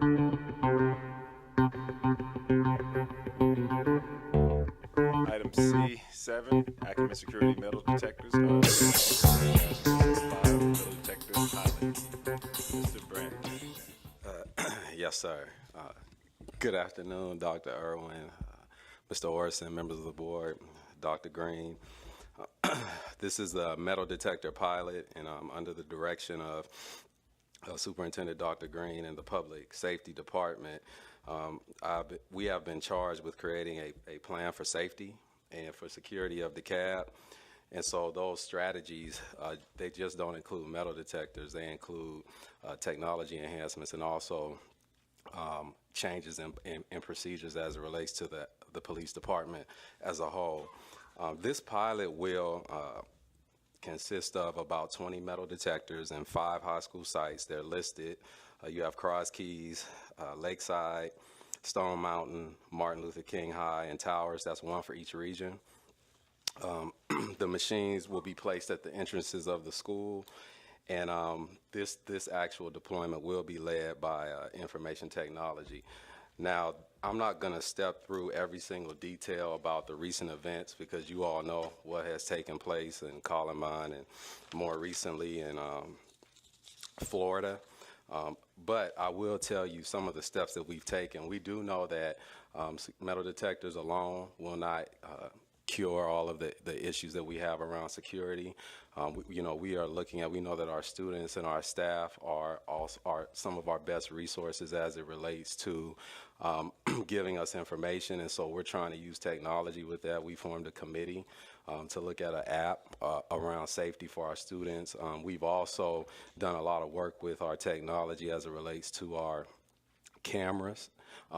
Item C7, Acumen Security Metal Detectors. Metal Detector pilot. Mr. Brand. Yes, sir. Good afternoon, Dr. Irwin, Mr. Orson, members of the board, Dr. Green. This is the metal detector pilot, and I'm under the direction of Superintendent Dr. Green and the Public Safety Department. We have been charged with creating a plan for safety and for security of DeKalb. And so those strategies, they just don't include metal detectors. They include technology enhancements and also changes in procedures as it relates to the police department as a whole. This pilot will consist of about 20 metal detectors in 5 high school sites. They're listed. You have Cross Keys, Lakeside, Stone Mountain, Martin Luther King High, and Towers. That's one for each region. The machines will be placed at the entrances of the school, and this actual deployment will be led by information technology. Now, I'm not going to step through every single detail about the recent events because you all know what has taken place in Columbine and more recently in Florida. But I will tell you some of the steps that we've taken. We do know that metal detectors alone will not cure all of the issues that we have around security. We are looking at, we know that our students and our staff are some of our best resources as it relates to giving us information, and so we're trying to use technology with that. We formed a committee to look at an app around safety for our students. We've also done a lot of work with our technology as it relates to our cameras,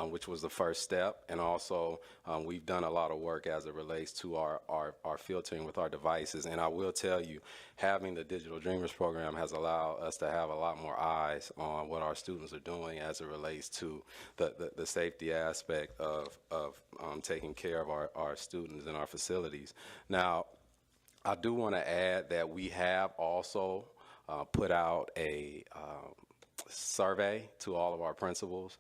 which was the first step, and also we've done a lot of work as it relates to our filtering with our devices. And I will tell you, having the Digital Dreamers program has allowed us to have a lot more eyes on what our students are doing as it relates to the safety aspect of taking care of our students in our facilities. Now, I do want to add that we have also put out a survey to all of our principals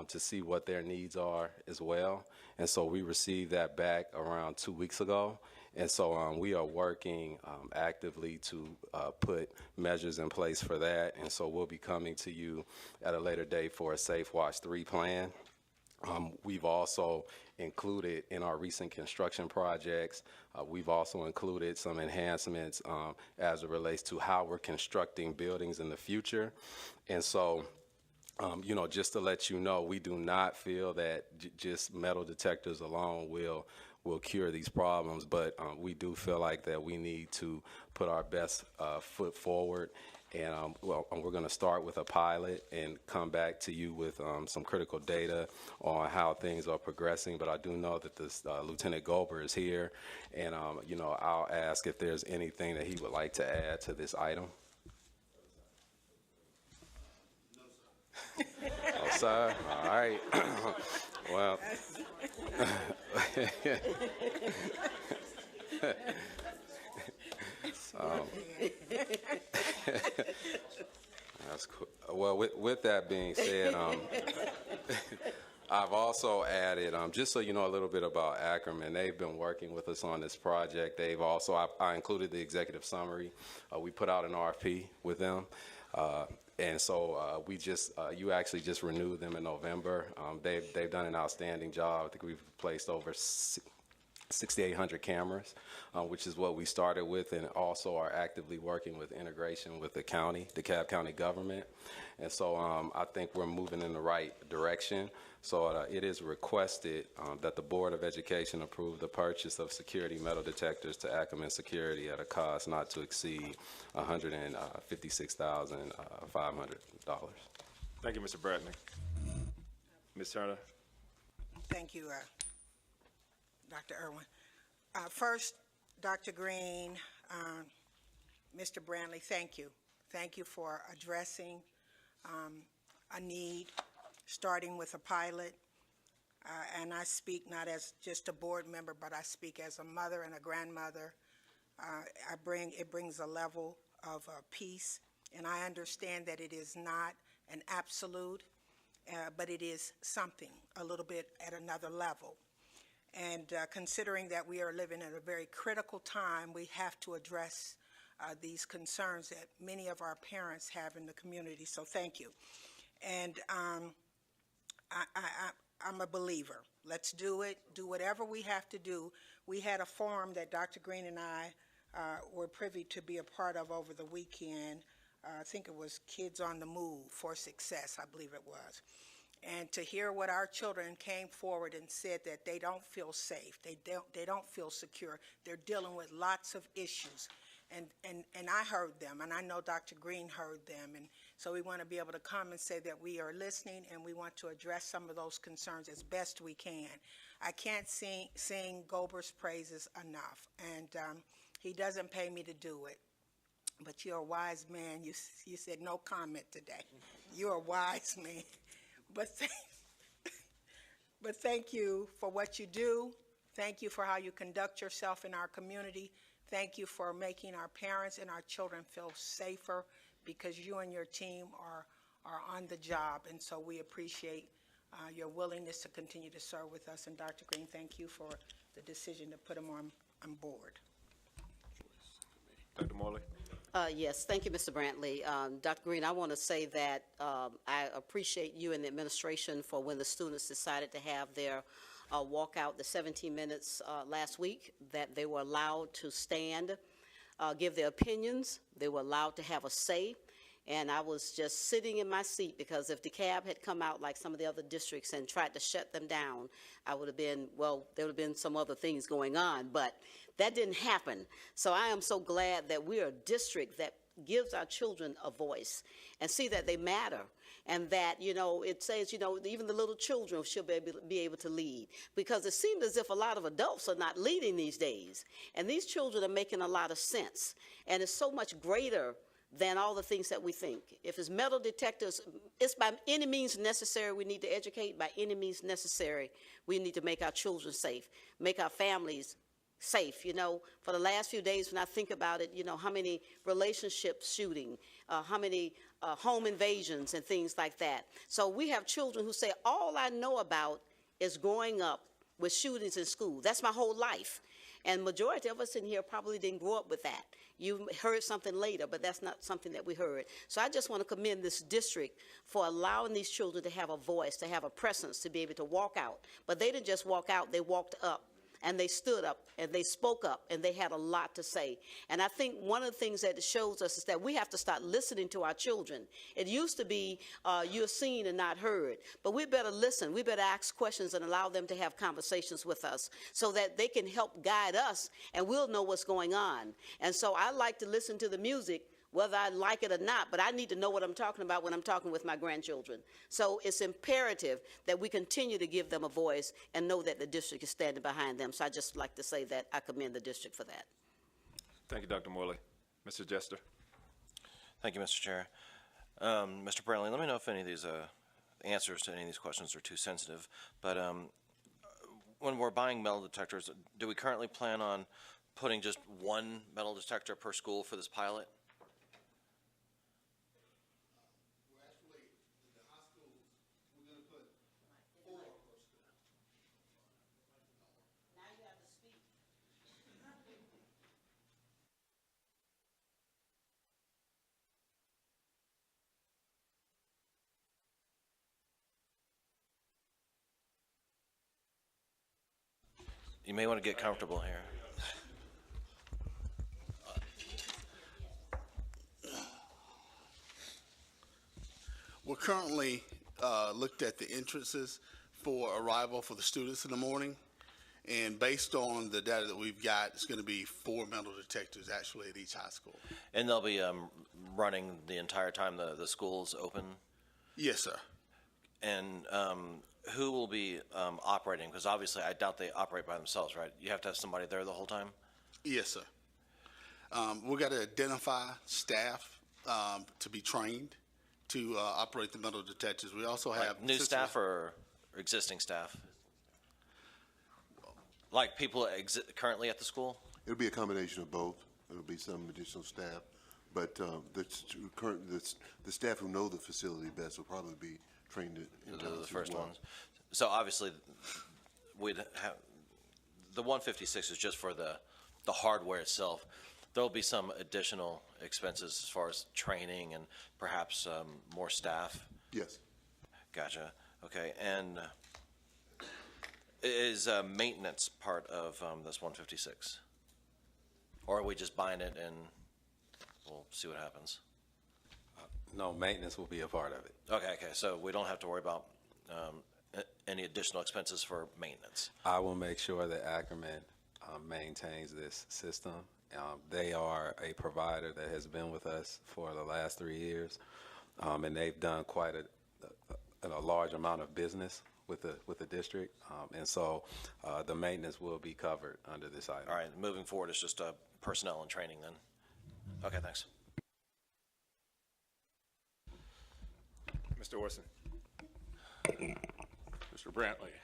to see what their needs are as well. And so we received that back around 2 weeks ago. And so we are working actively to put measures in place for that. And so we'll be coming to you at a later date for a Safe Watch 3 plan. We've also included in our recent construction projects, we've also included some enhancements as it relates to how we're constructing buildings in the future. And so, just to let you know, we do not feel that just metal detectors alone will cure these problems, but we do feel like that we need to put our best foot forward. And we're going to start with a pilot and come back to you with some critical data on how things are progressing. But I do know that this Lieutenant Goldberg is here, and I'll ask if there's anything that he would like to add to this item. No, sir. All right. Well. That's cool. Well, with that being said, I've also added, just so you know a little bit about Ackerman, they've been working with us on this project. They've also, I included the executive summary. We put out an RFP with them. And so you actually just renewed them in November. They've done an outstanding job. I think we've placed over 6,800 cameras, which is what we started with, and also are actively working with integration with the county, DeKalb County government. And so I think we're moving in the right direction. So it is requested that the Board of Education approve the purchase of security metal detectors to Ackerman Security at a cost not to exceed $156,500. Thank you, Mr. Bradley. Ms. Turner. Thank you, Dr. Irwin. First, Dr. Green, Mr. Brantley, thank you. Thank you for addressing a need, starting with a pilot. And I speak not as just a board member, but I speak as a mother and a grandmother. It brings a level of peace, and I understand that it is not an absolute. but it is something, a little bit at another level. And considering that we are living at a very critical time, we have to address these concerns that many of our parents have in the community. So thank you. And I'm a believer. Let's do it. Do whatever we have to do. We had a forum that Dr. Green and I were privy to be a part of over the weekend. I think it was Kids on the Move for Success, I believe it was. And to hear what our children came forward and said that they don't feel safe, they don't feel secure, they're dealing with lots of issues. And I heard them, and I know Dr. Green heard them, and so we want to be able to come and say that we are listening and we want to address some of those concerns as best we can. I can't sing Gober's praises enough, and he doesn't pay me to do it. But you're a wise man. You said no comment today. You're a wise man. But thank you for what you do. Thank you for how you conduct yourself in our community. Thank you for making our parents and our children feel safer, because you and your team are on the job. And so we appreciate your willingness to continue to serve with us. And Dr. Green, thank you for the decision to put him on board. Dr. Morley? Yes, thank you, Mr. Brantley. Dr. Green, I want to say that I appreciate you and the administration for when the students decided to have their walkout, the 17 minutes last week, that they were allowed to stand, give their opinions. They were allowed to have a say. And I was just sitting in my seat, because if DeKalb had come out like some of the other districts and tried to shut them down, I would have been, well, there would have been some other things going on. But that didn't happen. So I am so glad that we are a district that gives our children a voice and see that they matter. And that, you know, it says, you know, even the little children should be able to lead. Because it seems as if a lot of adults are not leading these days. And these children are making a lot of sense. And it's so much greater than all the things that we think. If it's metal detectors, it's by any means necessary we need to educate. By any means necessary, we need to make our children safe, make our families safe. You know, for the last few days, when I think about it, you know, how many relationship shooting, how many home invasions and things like that. So we have children who say, all I know about is growing up with shootings in school. That's my whole life. And majority of us in here probably didn't grow up with that. You heard something later, but that's not something that we heard. So I just want to commend this district for allowing these children to have a voice, to have a presence, to be able to walk out. But they didn't just walk out, they walked up. And they stood up and they spoke up and they had a lot to say. And I think one of the things that it shows us is that we have to start listening to our children. It used to be you're seen and not heard, but we better listen. We better ask questions and allow them to have conversations with us so that they can help guide us and we'll know what's going on. And so I like to listen to the music, whether I like it or not, but I need to know what I'm talking about when I'm talking with my grandchildren. So it's imperative that we continue to give them a voice and know that the district is standing behind them. So I just like to say that I commend the district for that. Thank you, Dr. Morley. Mr. Jester? Thank you, Mr. Chair. Mr. Brantley, let me know if any of these answers to any of these questions are too sensitive. But when we're buying metal detectors, do we currently plan on putting just one metal detector per school for this pilot? You may want to get comfortable here. We're currently looked at the entrances for arrival for the students in the morning, and based on the data that we've got, it's going to be 4 metal detectors actually at each high school. And they'll be running the entire time the school's open? Yes, sir. And who will be operating? Because obviously I doubt they operate by themselves, right? You have to have somebody there the whole time? Yes, sir. We've got to identify staff to be trained to operate the metal detectors. We also have Like new staff or existing staff? Like people currently at the school? It'll be a combination of both. There'll be some additional staff, but the staff who know the facility best will probably be trained the as first well. ones. So obviously, we'd have, the 156 is just for the hardware itself. There'll be some additional expenses as far as training and perhaps more staff. Yes. Gotcha. Okay. And is maintenance part of this 156? Or are we just buying it and we'll see what happens? No, maintenance will be a part of it. Okay. So we don't have to worry about any additional expenses for maintenance. I will make sure that Ackerman maintains this system. They are a provider that has been with us for the last 3 years, and they've done quite a large amount of business with the district, and so the maintenance will be covered under this item. All right. Moving forward, it's just personnel and training then. Okay. Thanks. Mr. Orson. Mr. Brantley,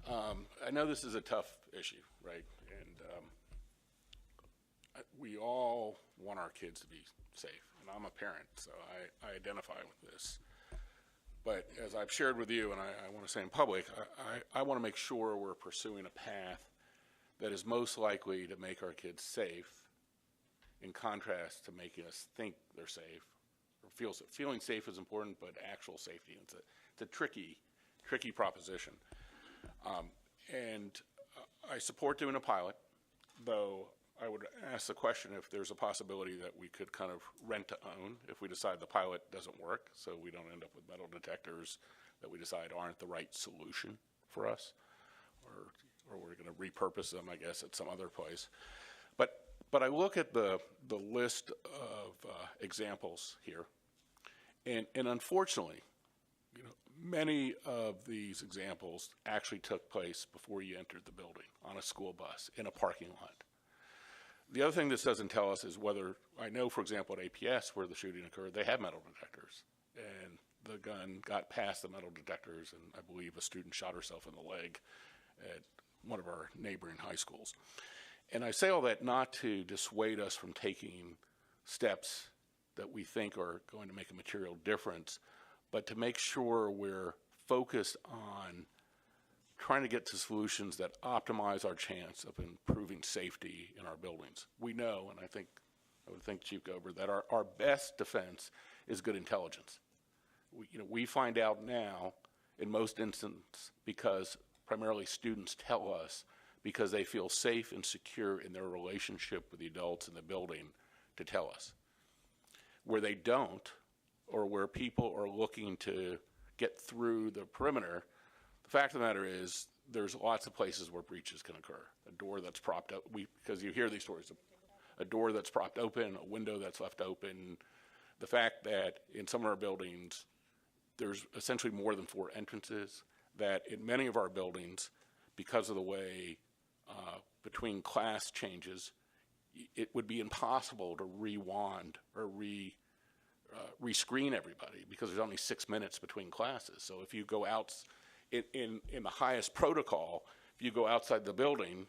I know this is a tough issue, right? And we all want our kids to be safe, and I'm a parent, so I identify with this. But as I've shared with you, and I want to say in public, I want to make sure we're pursuing a path that is most likely to make our kids safe, in contrast to making us think they're safe. Feeling safe is important, but actual safety, it's a tricky proposition. And I support doing a pilot, though I would ask the question if there's a possibility that we could kind of rent to own if we decide the pilot doesn't work, so we don't end up with metal detectors that we decide aren't the right solution for us, or we're going to repurpose them, I guess, at some other place. But I look at the list of examples here, and unfortunately, many of these examples actually took place before you entered the building, on a school bus, in a parking lot. The other thing this doesn't tell us is whether, I know, for example, at APS, where the shooting occurred, they have metal detectors, and the gun got past the metal detectors, and I believe a student shot herself in the leg at one of our neighboring high schools. And I say all that not to dissuade us from taking steps that we think are going to make a material difference, but to make sure we're focused on trying to get to solutions that optimize our chance of improving safety in our buildings. We know, and I would think, Chief Gober, that our best defense is good intelligence. We find out now, in most instances, because primarily students tell us, because they feel safe and secure in their relationship with the adults in the building to tell us. Where they don't, or where people are looking to get through the perimeter, the fact of the matter is there's lots of places where breaches can occur. A door that's propped up, because you hear these stories, a door that's propped open, a window that's left open. The fact that in some of our buildings, there's essentially more than 4 entrances, that in many of our buildings, because of the way between class changes, it would be impossible to rewand or rescreen everybody, because there's only 6 minutes between classes. So if you go out in the highest protocol, if you go outside the building,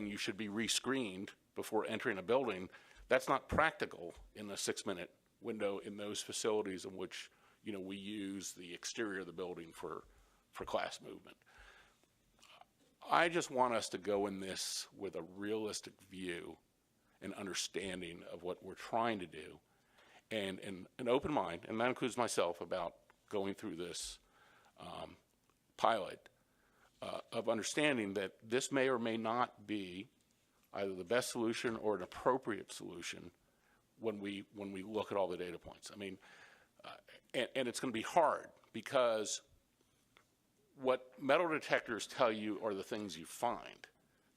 you should be rescreened before entering a building. That's not practical in a 6-minute window in those facilities in which we use the exterior of the building for class movement. I just want us to go in this with a realistic view and understanding of what we're trying to do, and an open mind, and that includes myself, about going through this pilot, of understanding that this may or may not be either the best solution or an appropriate solution when we look at all the data points. I mean, and it's going to be hard, because what metal detectors tell you are the things you find.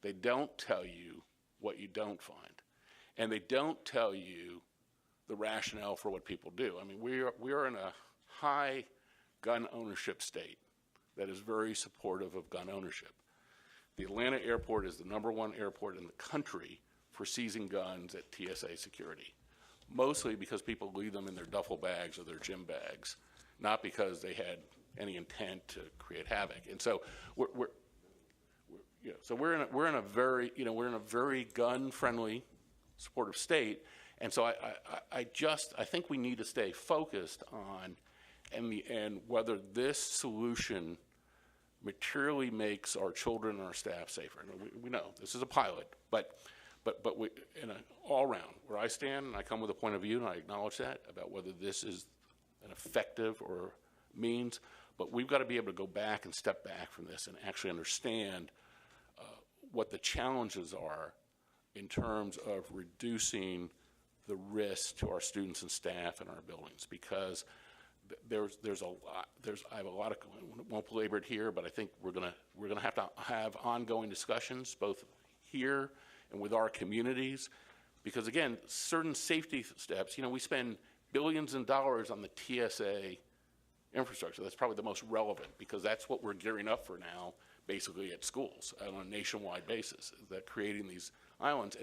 They don't tell you what you don't find. And they don't tell you the rationale for what people do. I mean, we are in a high gun ownership state that is very supportive of gun ownership. The Atlanta airport is the #1 airport in the country for seizing guns at TSA security, mostly because people leave them in their duffel bags or their gym bags, not because they had any intent to create havoc. And so we're in a very gun-friendly, supportive state. And so I think we need to stay focused on and whether this solution materially makes our children and our staff safer. And we know this is a pilot, but we, in an all round, where I stand, and I come with a point of view, and I acknowledge that, about whether this is an effective or means, but we've got to be able to go back and step back from this and actually understand what the challenges are in terms of reducing the risk to our students and staff in our buildings, because there's a lot. I have a lot of, won't belabor it here, but I think we're gonna have to have ongoing discussions both here and with our communities, because again, certain safety steps. You know, we spend billions of dollars on the TSA infrastructure. That's probably the most relevant, because that's what we're gearing up for now, basically at schools on a nationwide basis. Is that creating these islands,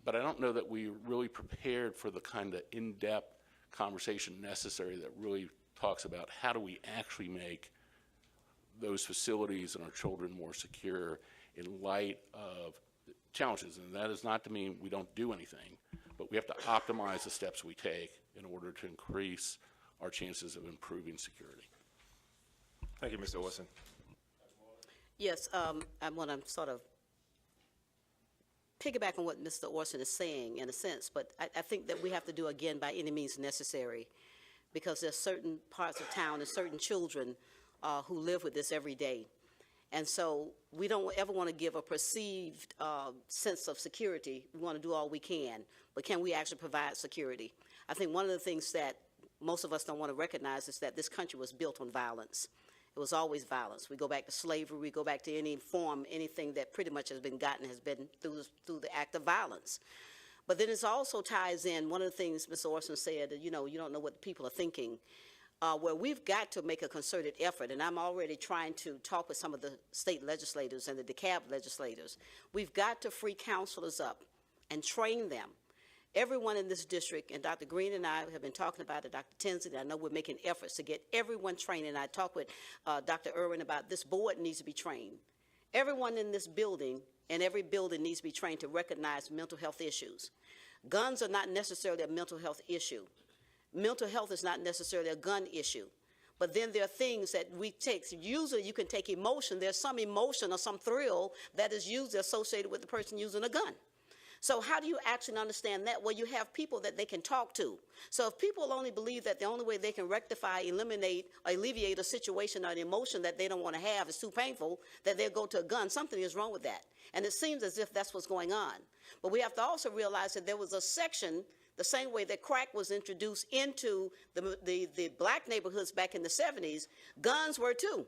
but I don't know that we really prepared for the kind of in-depth conversation necessary that really talks about how do we actually make those facilities and our children more secure in light of challenges. And that is not to mean we don't do anything, but we have to optimize the steps we take in order to increase our chances of improving security. Thank you, Mr. Orson. Yes, I want to sort of piggyback on what Mr. Orson is saying in a sense, but I think that we have to do again by any means necessary, because there's certain parts of town and certain children who live with this every day. And so we don't ever want to give a perceived sense of security. We want to do all we can, but can we actually provide security? I think one of the things that most of us don't want to recognize is that this country was built on violence. It was always violence. We go back to slavery. We go back to any form, anything that pretty much has been gotten has been through the act of violence. But then it also ties in, one of the things Mr. Orson said, you know, you don't know what people are thinking, where we've got to make a concerted effort, and I'm already trying to talk with some of the state legislators and the DeKalb legislators. We've got to free counselors up and train them. Everyone in this district, and Dr. Green and I have been talking about it, Dr. Tinsley, I know we're making efforts to get everyone trained, and I talked with Dr. Irwin about this board needs to be trained. Everyone in this building and every building needs to be trained to recognize mental health issues. Guns are not necessarily a mental health issue. Mental health is not necessarily a gun issue. But then there are things that we take. Usually you can take emotion. There's some emotion or some thrill that is usually associated with the person using a gun. So how do you actually understand that? Well, you have people that they can talk to. So if people only believe that the only way they can rectify, eliminate, or alleviate a situation or an emotion that they don't want to have is too painful, that they'll go to a gun, something is wrong with that. And it seems as if that's what's going on. But we have to also realize that there was a section, the same way that crack was introduced into the black neighborhoods back in the 70s, guns were too.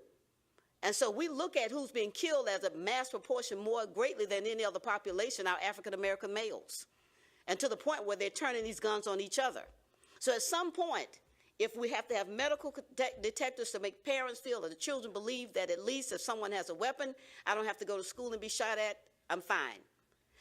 And so we look at who's being killed as a mass proportion more greatly than any other population, our African-American males, and to the point where they're turning these guns on each other. So at some point, if we have to have medical detectors to make parents feel or the children believe that at least if someone has a weapon, I don't have to go to school and be shot at, I'm fine.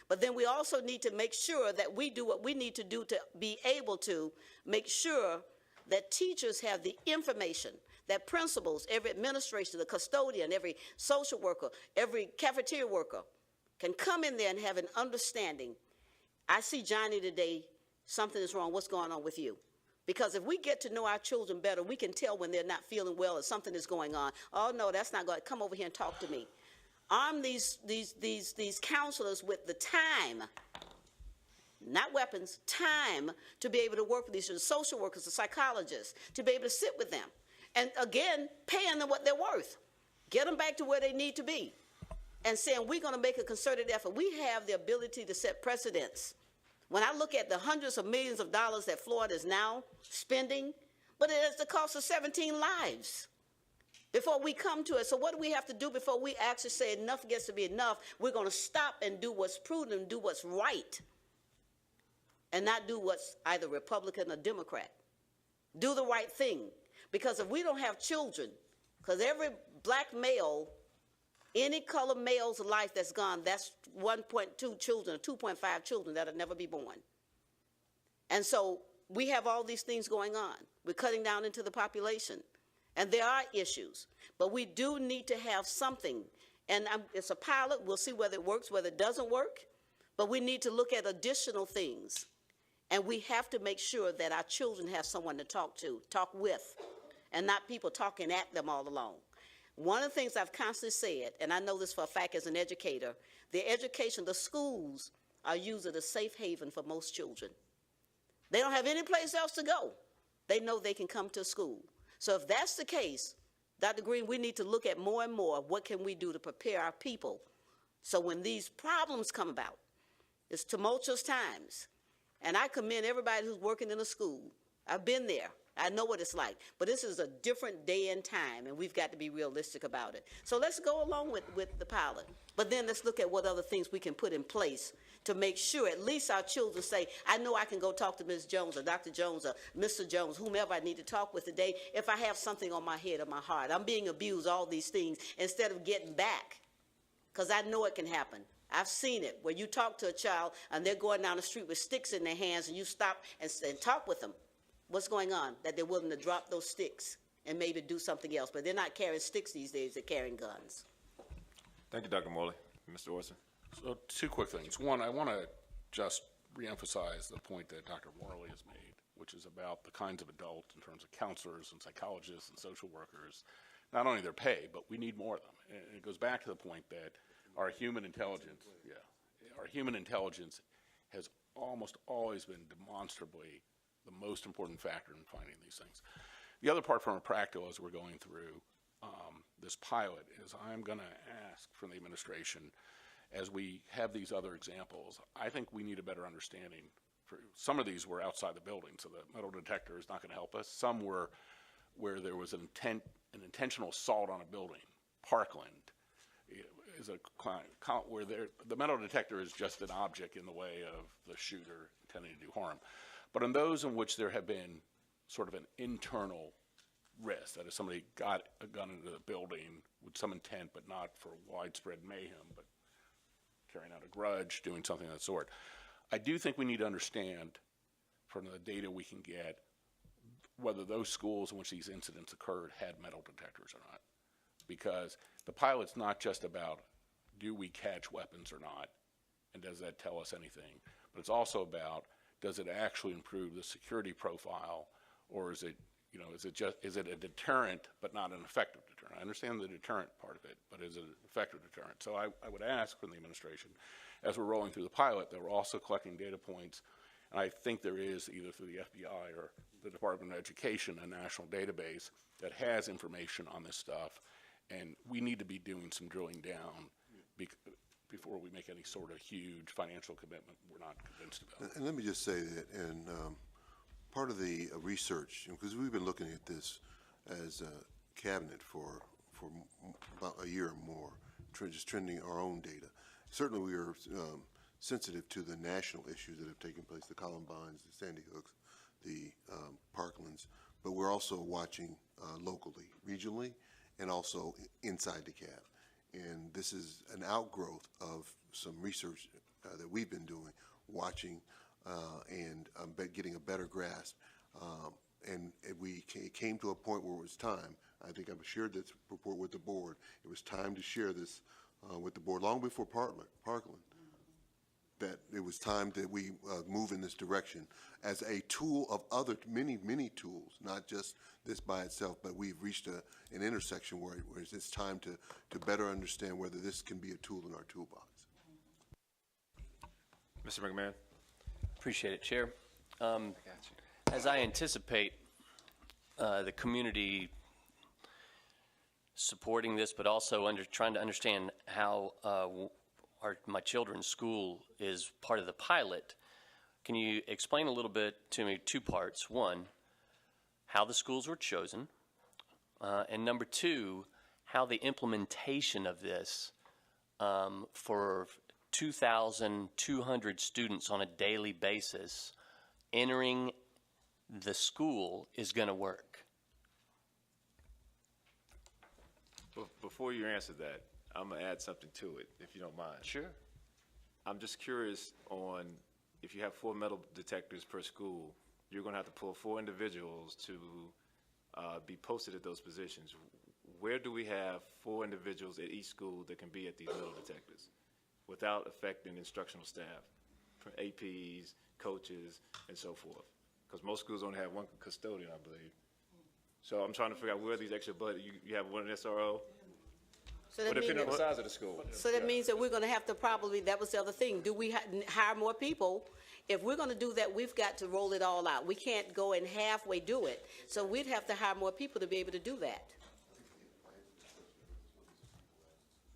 But then we also need to make sure that we do what we need to do to be able to make sure that teachers have the information, that principals, every administration, the custodian, every social worker, every cafeteria worker can come in there and have an understanding. I see Johnny today, something is wrong, what's going on with you? Because if we get to know our children better, we can tell when they're not feeling well or something is going on. Oh no, that's not going to, come over here and talk to me. Arm these counselors with the time, not weapons, time to be able to work with these social workers, the psychologists, to be able to sit with them. And again, paying them what they're worth. Get them back to where they need to be. And saying we're going to make a concerted effort. We have the ability to set precedents. When I look at the hundreds of millions of dollars that Florida is now spending, but it is the cost of 17 lives before we come to it. So what do we have to do before we actually say enough gets to be enough? We're going to stop and do what's prudent and do what's right and not do what's either Republican or Democrat. Do the right thing. Because if we don't have children, because every black male, any color male's life that's gone, that's 1.2 children, or 2.5 children that'll never be born. And so we have all these things going on. We're cutting down into the population. And there are issues. But we do need to have something. And it's a pilot. We'll see whether it works, whether it doesn't work. But we need to look at additional things. And we have to make sure that our children have someone to talk to, talk with. and not people talking at them all along. One of the things I've constantly said, and I know this for a fact as an educator, the schools are used as a safe haven for most children. They don't have any place else to go. They know they can come to school. So if that's the case, Dr. Green, we need to look at more and more what can we do to prepare our people so when these problems come about, it's tumultuous times. And I commend everybody who's working in a school. I've been there. I know what it's like. But this is a different day and time, and we've got to be realistic about it. So let's go along with the pilot. But then let's look at what other things we can put in place to make sure at least our children say, I know I can go talk to Ms. Jones or Dr. Jones or Mr. Jones, whomever I need to talk with today, if I have something on my head or my heart. I'm being abused, all these things, instead of getting back, because I know it can happen. I've seen it, where you talk to a child and they're going down the street with sticks in their hands and you stop and talk with them. What's going on? That they're willing to drop those sticks and maybe do something else. But they're not carrying sticks these days, they're carrying guns. Thank you, Dr. Morley. Mr. Orson. So two quick things. One, I want to just reemphasize the point that Dr. Morley has made, which is about the kinds of adults in terms of counselors and psychologists and social workers, not only their pay, but we need more of them. And it goes back to the point that our human intelligence, has almost always been demonstrably the most important factor in finding these things. The other part from a practical as we're going through this pilot is I'm going to ask from the administration, as we have these other examples, I think we need a better understanding. For some of these were outside the building, so the metal detector is not going to help us. Some were where there was an intentional assault on a building. Parkland is a client where the metal detector is just an object in the way of the shooter intending to do harm. But in those in which there have been sort of an internal risk, that if somebody got a gun into the building with some intent, but not for widespread mayhem, but carrying out a grudge, doing something of that sort, I do think we need to understand from the data we can get whether those schools in which these incidents occurred had metal detectors or not. Because the pilot's not just about do we catch weapons or not, and does that tell us anything, but it's also about does it actually improve the security profile, or is it, is it a deterrent but not an effective deterrent? I understand the deterrent part of it, but is it an effective deterrent? So I would ask from the administration, as we're rolling through the pilot, that we're also collecting data points, and I think there is, either through the FBI or the Department of Education, a national database that has information on this stuff, and we need to be doing some drilling down before we make any sort of huge financial commitment we're not convinced about. And let me just say that, and part of the research, because we've been looking at this as a cabinet for about a year or more, just trending our own data. Certainly we are sensitive to the national issues that have taken place, the Columbines, the Sandy Hooks, the Parklands, but we're also watching locally, regionally, and also inside DeKalb. And this is an outgrowth of some research that we've been doing, watching and getting a better grasp. And it came to a point where it was time. I think I've shared this report with the board. It was time to share this with the board long before Parkland. That it was time that we move in this direction as a tool of other many tools, not just this by itself, but we've reached an intersection where it's time to better understand whether this can be a tool in our toolbox. Mr. McMahon. Appreciate it, Chair. As I anticipate the community supporting this, but also trying to understand how my children's school is part of the pilot, can you explain a little bit to me, two parts? One, how the schools were chosen, and number two, how the implementation of this for 2,200 students on a daily basis entering the school is going to work. Before you answer that, I'm going to add something to it, if you don't mind. Sure. I'm just curious on if you have 4 metal detectors per school, you're going to have to pull 4 individuals to be posted at those positions. Where do we have 4 individuals at each school that can be at these metal detectors without affecting instructional staff, APs, coaches, and so forth? Because most schools only have 1 custodian, I believe. So I'm trying to figure out where these extra budget, you have one SRO? So But that depending on the means, size of the school. so that means that we're going to have to probably, that was the other thing, do we hire more people? If we're going to do that, we've got to roll it all out. We can't go and halfway do it. So we'd have to hire more people to be able to do that.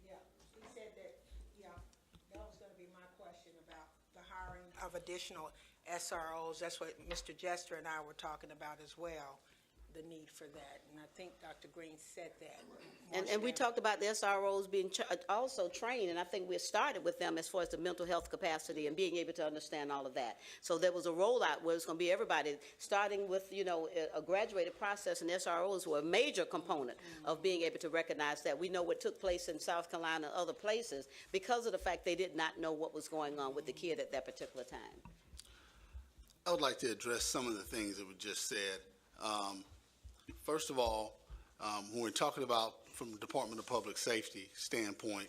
Yeah, he said that, yeah, that was going to be my question about the hiring of additional SROs. That's what Mr. Jester and I were talking about as well, the need for that. And I think Dr. Green said that. And we talked about the SROs being also trained, and I think we started with them as far as the mental health capacity and being able to understand all of that. So there was a rollout where it's going to be everybody, starting with, you know, a graduated process, and SROs were a major component of being able to recognize that. We know what took place in South Carolina and other places because of the fact they did not know what was going on with the kid at that particular time. I would like to address some of the things that were just said. First of all, when we're talking about from the Department of Public Safety standpoint,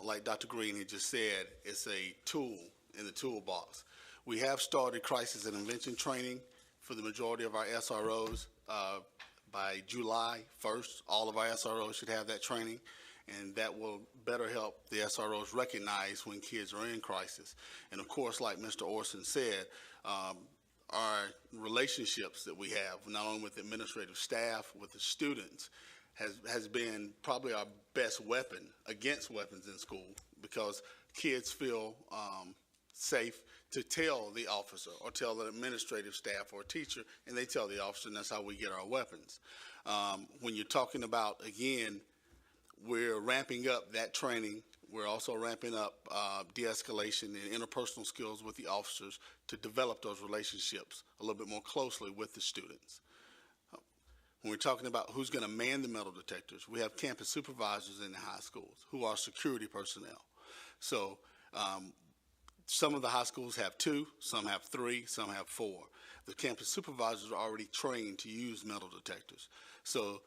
like Dr. Green had just said, it's a tool in the toolbox. We have started crisis and intervention training for the majority of our SROs. By July 1st, all of our SROs should have that training, and that will better help the SROs recognize when kids are in crisis. And of course, like Mr. Orson said, our relationships that we have, not only with the administrative staff, with the students, has been probably our best weapon against weapons in school, because kids feel safe to tell the officer or tell the administrative staff or teacher, and they tell the officer, and that's how we get our weapons. When you're talking about, again, we're ramping up that training. We're also ramping up de-escalation and interpersonal skills with the officers to develop those relationships a little bit more closely with the students. When we're talking about who's going to man the metal detectors, we have campus supervisors in the high schools who are security personnel. So some of the high schools have 2, some have 3, some have 4. The campus supervisors are already trained to use metal detectors. So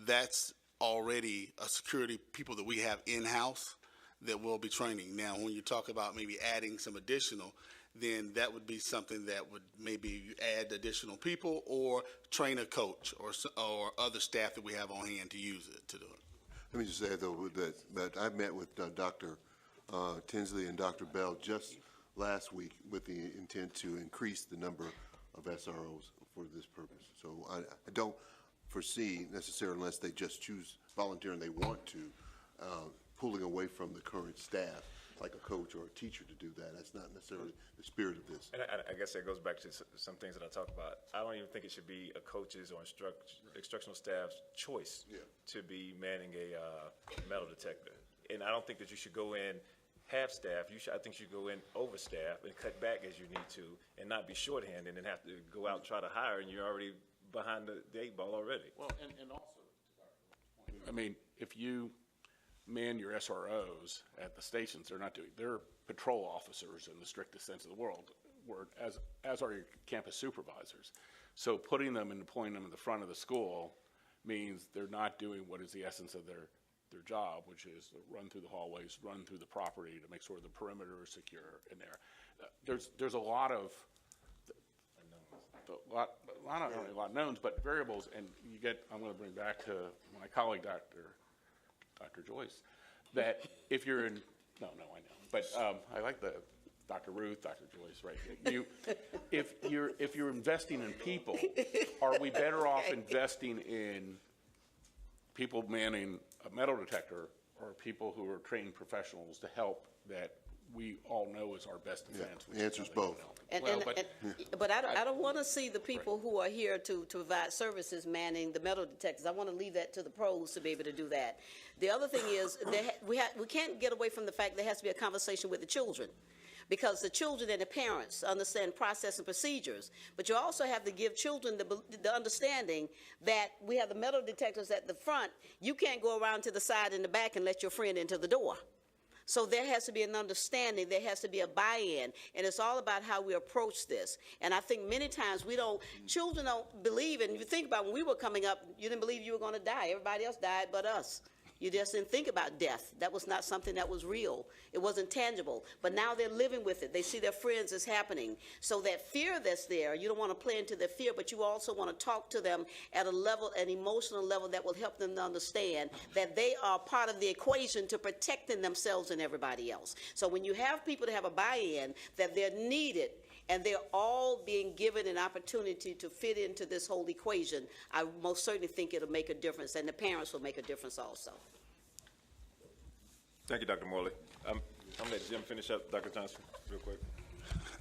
that's already a security people that we have in-house that will be training. Now, when you talk about maybe adding some additional, then that would be something that would maybe add additional people or train a coach or other staff that we have on hand to use it, to do it. Let me just say, though, that I met with Dr. Tinsley and Dr. Bell just last week with the intent to increase the number of SROs for this purpose. So I don't foresee necessarily, unless they just choose volunteer and they want to, pulling away from the current staff, like a coach or a teacher, to do that. That's not necessarily the spirit of this. And I guess that goes back to some things that I talked about. I don't even think it should be a coach's or instructional staff's choice to be manning a metal detector. And I don't think that you should go in half-staff. I think you should go in overstaff and cut back as you need to, and not be shorthanded and have to go out and try to hire, and you're already behind the 8 ball already. Well, and also, I mean, if you man your SROs at the stations, they're patrol officers in the strictest sense of the word, as are your campus supervisors. So putting them and deploying them in the front of the school means they're not doing what is the essence of their job, which is to run through the hallways, run through the property to make sure the perimeter is secure in there. There's a lot of not only a lot of knowns, but variables, and I'm going to bring back to my colleague, Dr. Joyce, that if you're in, no, I know, but I like the Dr. Ruth, Dr. Joyce, right? If you're investing in people, are we better off investing in people manning a metal detector, or people who are trained professionals to help that we all know is our best defense? The answer's both. But I don't want to see the people who are here to provide services manning the metal detectors. I want to leave that to the pros to be able to do that. The other thing is we can't get away from the fact there has to be a conversation with the children, because the children and the parents understand process and procedures. But you also have to give children the understanding that we have the metal detectors at the front. You can't go around to the side and the back and let your friend into the door. So there has to be an understanding, there has to be a buy-in, and it's all about how we approach this. And I think many times children don't believe, and you think about when we were coming up, you didn't believe you were going to die. Everybody else died but us. You just didn't think about death. That was not something that was real. It wasn't tangible. But now they're living with it. They see their friends as happening. So that fear that's there, you don't want to play into their fear, but you also want to talk to them at a level, an emotional level that will help them to understand that they are part of the equation to protecting themselves and everybody else. So when you have people to have a buy-in, that they're needed, and they're all being given an opportunity to fit into this whole equation, I most certainly think it'll make a difference, and the parents will make a difference also. Thank you, Dr. Morley. I'm going to let Jim finish up, Dr. Johnson, real quick.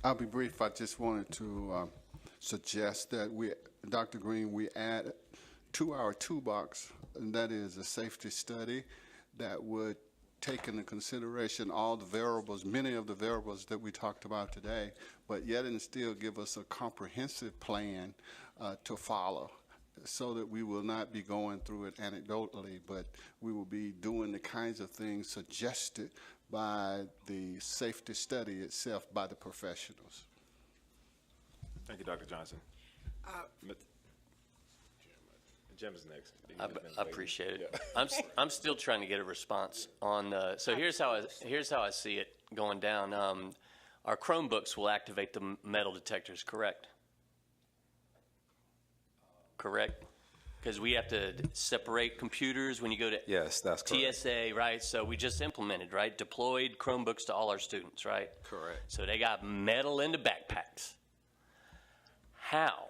I'll be brief. I just wanted to suggest that Dr. Green, we add to our toolbox, and that is a safety study that would take into consideration all the variables, many of the variables that we talked about today, but yet and still give us a comprehensive plan to follow, so that we will not be going through it anecdotally, but we will be doing the kinds of things suggested by the safety study itself by the professionals. Thank you, Dr. Johnson. Jim is next. I appreciate it. I'm still trying to get a response on. So here's how I see it going down. Our Chromebooks will activate the metal detectors, correct? Correct? Because we have to separate computers when you go to Yes, that's correct. TSA, right? So we just implemented, right? Deployed Chromebooks to all our students, right? Correct. So they got metal in the backpacks. How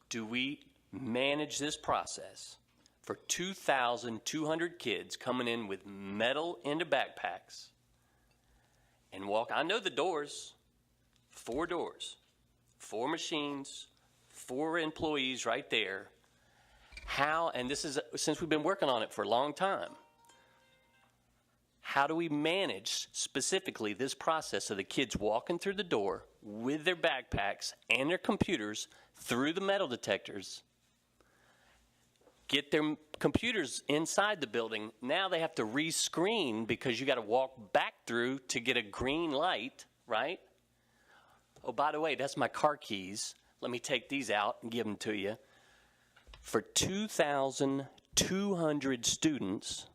do we manage this process for 2,200 kids coming in with metal into backpacks and walk? I know the doors, 4 doors, 4 machines, 4 employees right there. How, and this is since we've been working on it for a long time, how do we manage specifically this process of the kids walking through the door with their backpacks and their computers through the metal detectors, get their computers inside the building? Now they have to rescreen because you got to walk back through to get a green light, right? Oh, by the way, that's my car keys. Let me take these out and give them to you. For 2,200 students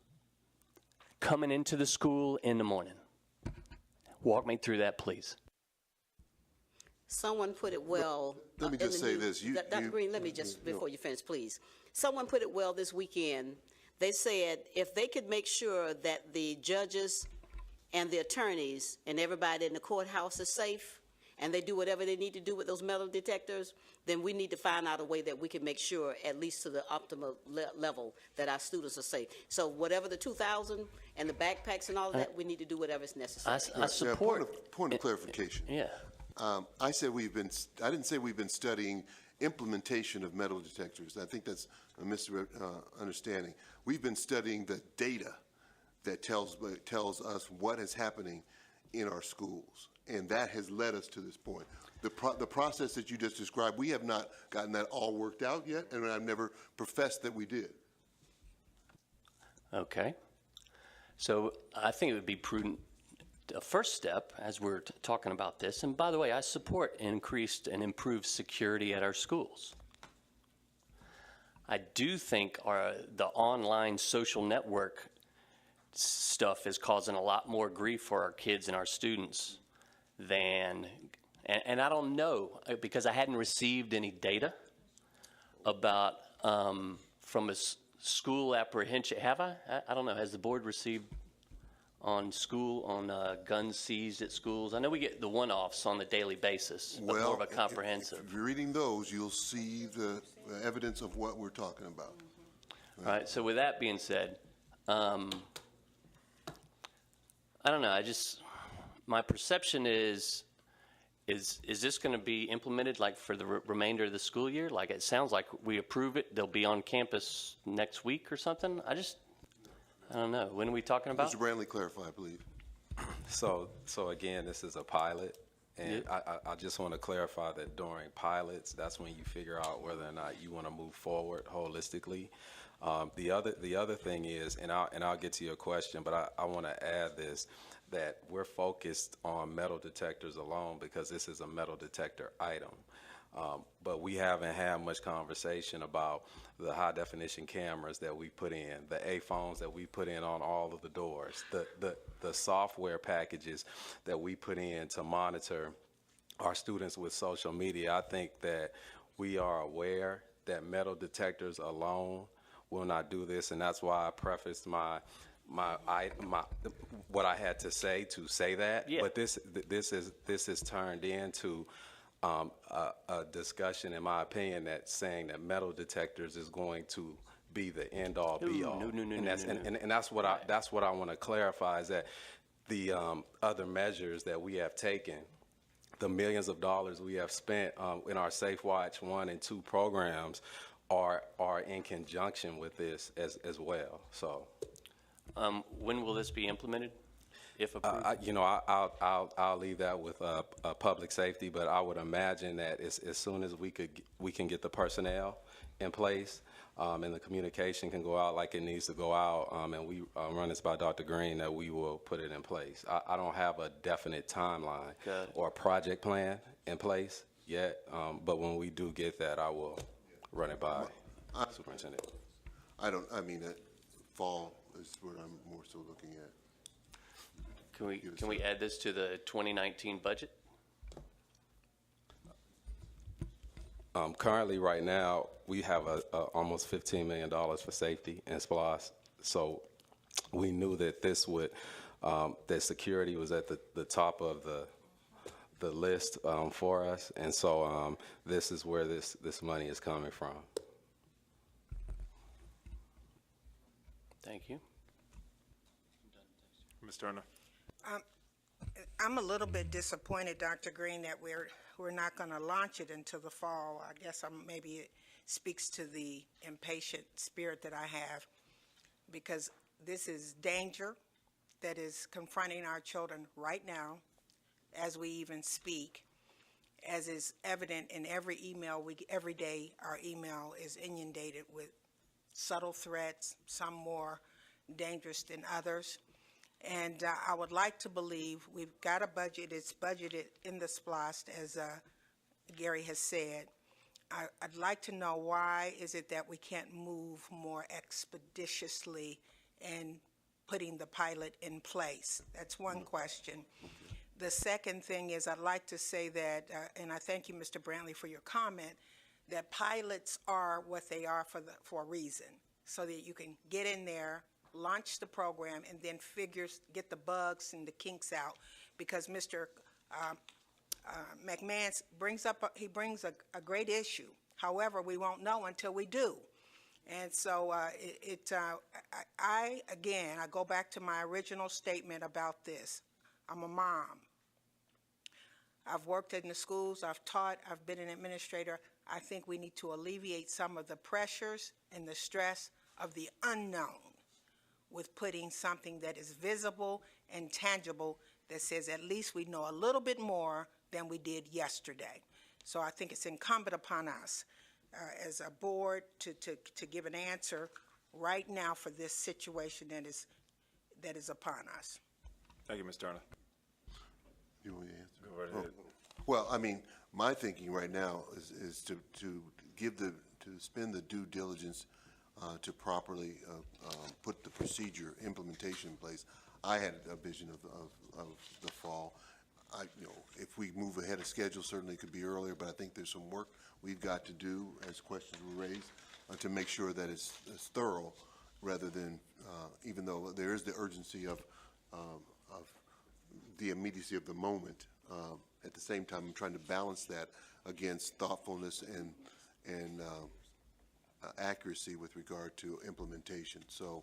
coming into the school in the morning. Walk me through that, please. Someone put it well. Let me just say this. Dr. Green, let me just, before you finish, please. Someone put it well this weekend. They said if they could make sure that the judges and the attorneys and everybody in the courthouse is safe, and they do whatever they need to do with those metal detectors, then we need to find out a way that we can make sure, at least to the optimal level, that our students are safe. So whatever the 2,000 and the backpacks and all of that, we need to do whatever is necessary. I support. Yeah, point of clarification. Yeah. I didn't say we've been studying implementation of metal detectors. I think that's a misunderstanding. We've been studying the data that tells us what is happening in our schools, and that has led us to this point. The process that you just described, we have not gotten that all worked out yet, and I've never professed that we did. Okay. So I think it would be prudent, a first step, as we're talking about this, and by the way, I support increased and improved security at our schools. I do think the online social network stuff is causing a lot more grief for our kids and our students than, and I don't know, because I hadn't received any data about from a school apprehension. Have I? I don't know. Has the board received on guns seized at schools? I know we get the one-offs on a daily basis, but more of a comprehensive. If you're reading those, you'll see the evidence of what we're talking about. All right. So with that being said, I don't know. My perception is this going to be implemented like for the remainder of the school year? Like it sounds like we approve it, they'll be on campus next week or something. I don't know. When are we talking about? Mr. Brantley, clarify, I believe. So again, this is a pilot, and I just want to clarify that during pilots, that's when you figure out whether or not you want to move forward holistically. The other thing is, and I'll get to your question, but I want to add this, that we're focused on metal detectors alone because this is a metal detector item. But we haven't had much conversation about the high-definition cameras that we put in, the A phones that we put in on all of the doors, the software packages that we put in to monitor our students with social media. I think that we are aware that metal detectors alone will not do this, and that's why I prefaced what I had to say that. Yeah. But this is turned into a discussion, in my opinion, that's saying that metal detectors is going to be the end all be all. And that's what I want to clarify, is that the other measures that we have taken, the millions of dollars we have spent in our Safe Watch 1 and 2 programs are in conjunction with this as well. So, when will this be implemented, if approved? I'll leave that with public safety, but I would imagine that as soon as we can get the personnel in place, and the communication can go out like it needs to go out, and we run this by Dr. Green, that we will put it in place. I don't have a definite timeline or a project plan in place yet, but when we do get that, I will run it by Superintendent. Fall is what I'm more so looking at. Can we add this to the 2019 budget? Currently, right now, we have almost $15 million for safety and SPLOS. So we knew that this would, that security was at the top of the list for us. And so this is where this money is coming from. Thank you. Ms. Turner? I'm a little bit disappointed, Dr. Green, that we're not going to launch it until the fall. I guess maybe it speaks to the impatient spirit that I have, because this is danger that is confronting our children right now as we even speak, as is evident in every email. Every day our email is inundated with subtle threats, some more dangerous than others. And I would like to believe we've got a budget. It's budgeted in the SPLOST, as Gary has said. I'd like to know, why is it that we can't move more expeditiously in putting the pilot in place? That's one question. The second thing is, I'd like to say that, and I thank you, Mr. Brantley, for your comment, that pilots are what they are for a reason, so that you can get in there, launch the program, and then get the bugs and the kinks out. Because Mr. McMahon brings a great issue. However, we won't know until we do. And so I go back to my original statement about this. I'm a mom. I've worked in the schools, I've taught, I've been an administrator. I think we need to alleviate some of the pressures and the stress of the unknown with putting something that is visible and tangible, that says at least we know a little bit more than we did yesterday. So I think it's incumbent upon us as a board to give an answer right now for this situation that is upon us. Thank you, Ms. Turner. You want to answer? Go right ahead. Well, I mean, my thinking right now is to spend the due diligence to properly put the procedure implementation in place. I had a vision of the fall. If we move ahead of schedule, certainly it could be earlier, but I think there's some work we've got to do, as questions were raised, to make sure that it's thorough, rather than, even though there is the urgency of the immediacy of the moment, at the same time I'm trying to balance that against thoughtfulness and accuracy with regard to implementation. So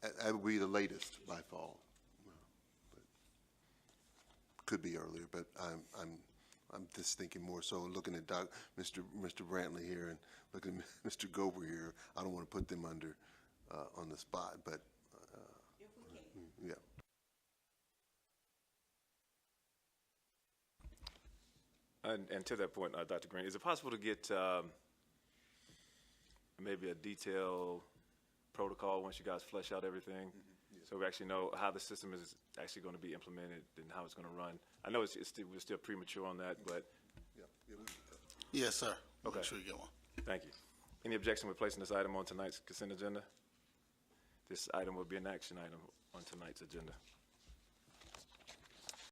that would be the latest by fall. But could be earlier, but I'm just thinking more so looking at Mr. Brantley here and looking at Mr. Gober here. I don't want to put them under on the spot, but yeah. And to that point, Dr. Green, is it possible to get maybe a detailed protocol once you guys flesh out everything, so we actually know how the system is actually going to be implemented and how it's going to run? I know we're still premature on that, but Yes, sir. Okay. Make sure you get one. Thank you. Any objection with placing this item on tonight's consent agenda? This item will be an action item on tonight's agenda.